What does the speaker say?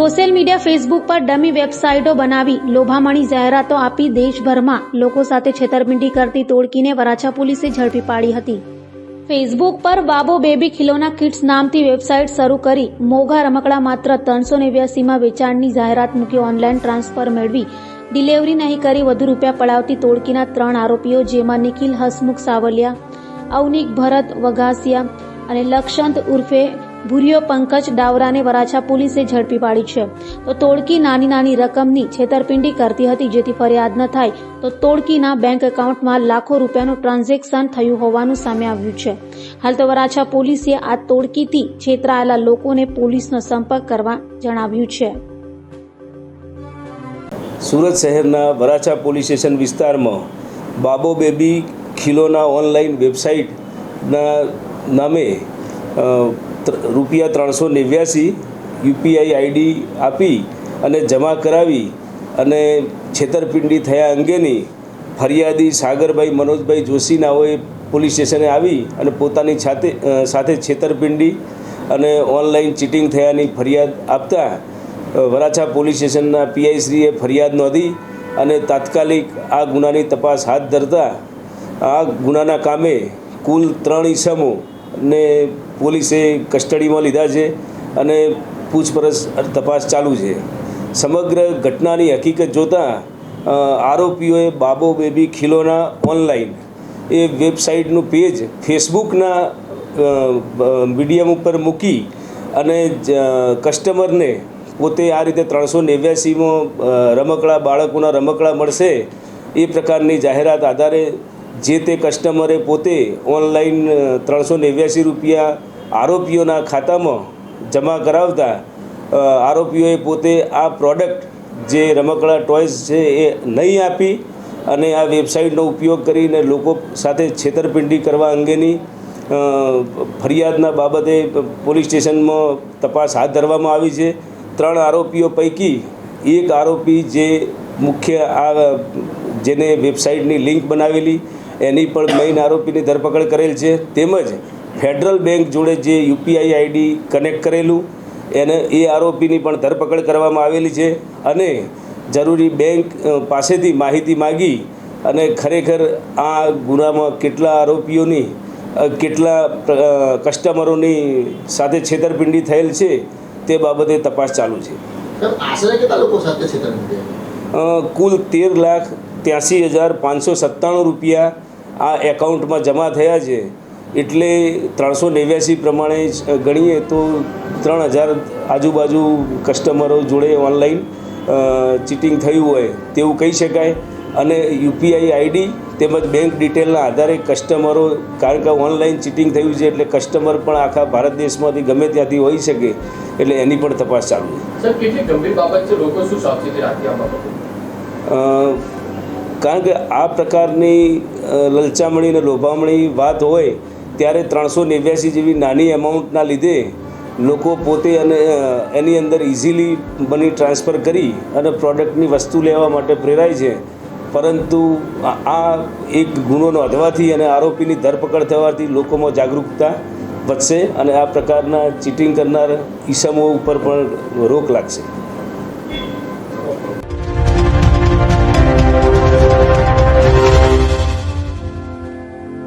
Social media Facebook પર dummy વેબસાઇટો બનાવી લોભામણી જાહેરાતો આપી દેશભરમાં લોકો સાથે છેતરપિંડી કરતી ટોળકીને વરાછા પોલીસે ઝડપી પાડી હતી। ફેસબુક પર બાબો બેબી ખિલોના કિડ્સ નામથી વેબસાઇટ શરૂ કરી મોંઘા રમકડા માત્ર 389માં વેચાણની જાહેરાત મૂકી ઓનલાઈન ટ્રાન્સફર મેળવી ડિલિવરી નહીં કરી વધુ રૂપિયા પડાવતી ટોળકીના 3 આરોપીઓ જેમાં નિખિલ હસમુખ સાવલિયા, અવનિક ભરત વઘાસિયા અને લક્ષંત ઉર્ફે ભૂરિયો પંકજ ડાવરાને વરાછા પોલીસે ઝડપી પાડી છે। તો ટોળકી નાની રકમની છેતરપિંડી કરતી હતી, જેથી ફરિયાદ ન થાય તો ટોળકીના બેંક એકાઉન્ટમાં લાખો રૂપિયાનું ટ્રાન્ઝેક્શન થયું હોવાનું સામે આવ્યું છે। હાલ તો વરાછા પોલીસે આ ટોળકીથી છેતરાયેલા લોકોને પોલીસનો સંપર્ક કરવા જણાવ્યું છે। સુરત શહેરના વરાછા પોલીસ સ્ટેશન વિસ્તારમાં બાબો બેબી ખિલોના ઓનલાઈન વેબસાઇટના નામે ₹389 યુપીઆઈ આઈડી આપી અને જમા કરાવી અને છેતરપિંડી થયા અંગેની ફરિયાદી સાગરભાઈ મનોજભાઈ જોશી નાઓએ પોલીસ સ્ટેશને આવી અને પોતાની સાથે છેતરપિંડી અને ઓનલાઈન ચીટિંગ થયાની ફરિયાદ આપતા વરાછા પોલીસ સ્ટેશનના પીઆઈ શ્રીએ ફરિયાદ નોંધી અને તાત્કાલિક આ ગુનાની તપાસ હાથ ધરતા આ ગુનાના કામે કુલ 3 ઈસમો ને પોલીસે કસ્ટડીમાં લીધા છે અને પૂછપરછ તપાસ ચાલુ છે। સમગ્ર ઘટનાની હકીકત જોતાં આરોપીઓએ બાબો બેબી ખિલોના ઓનલાઈન એ વેબસાઇટનું પેજ ફેસબુકના મીડિયમ ઉપર મૂકી અને કસ્ટમરને પોતે આ રીતે 389માં રમકડા બાળકોના રમકડા મળશે એ પ્રકારની જાહેરાત આધારે જે તે કસ્ટમરે પોતે ઓનલાઈન ₹389 આરોપીઓના ખાતામાં જમા કરાવતા આરોપીઓએ પોતે આ પ્રોડક્ટ જે રમકડા ટોયઝ છે એ નહીં આપી અને આ વેબસાઇટનો ઉપયોગ કરીને લોકો સાથે છેતરપિંડી કરવા અંગેની ફરિયાદના બાબતે પોલીસ સ્ટેશનમાં તપાસ હાથ ધરવામાં આવી છે। 3 આરોપીઓ પૈકી એક આરોપી જે મુખ્ય આ જેને વેબસાઇટની લિંક બનાવેલી એની પણ મેઇન આરોપીની ધરપકડ કરેલ છે, તેમજ ફેડરલ બેંક જોડે જે યુપીઆઈ આઈડી કનેક્ટ કરેલું એ આરોપીની પણ ધરપકડ કરવામાં આવેલી છે અને જરૂરી બેંક પાસેથી માહિતી માગી અને ખરેખર આ ગુનામાં કેટલા આરોપીઓની કેટલા કસ્ટમરોની સાથે છેતરપિંડી થયેલ છે તે બાબતે તપાસ ચાલુ છે। કુલ ₹13,83,597 આ એકાઉન્ટમાં જમા થયા છે, એટલે 389 પ્રમાણે ગણીએ તો 3,000 આજુબાજુ કસ્ટમરો જોડે ઓનલાઈન ચીટિંગ થયું હોય તેવું કહી શકાય। અને યુપીઆઈ આઈડી તેમજ બેંક ડિટેલના આધારે કસ્ટમરો, કારણ કે ઓનલાઈન ચીટિંગ થયું છે એટલે કસ્ટમર પણ આખા ભારત દેશમાંથી ગમે ત્યાંથી હોઈ શકે, એટલે એની પણ તપાસ ચાલુ છે। સર, કેટલી ગંભીર બાબત છે, લોકો શું સાવચેતી રાખી આ બાબતે? કારણ કે આ પ્રકારની લલચામણી અને લોભામણી વાત હોય ત્યારે 389 જેવી નાની એમાઉન્ટના લીધે લોકો પોતે અને એની અંદર ઇઝીલી મની ટ્રાન્સફર કરી અને પ્રોડક્ટની વસ્તુ લેવા માટે પ્રેરાય છે, પરંતુ આ એક ગુનો નોંધવાથી અને આરોપીની ધરપકડ થવાથી લોકોમાં જાગૃતતા વધશે અને આ પ્રકારના ચીટિંગ કરનાર ઈસમો ઉપર પણ રોક લાગશે।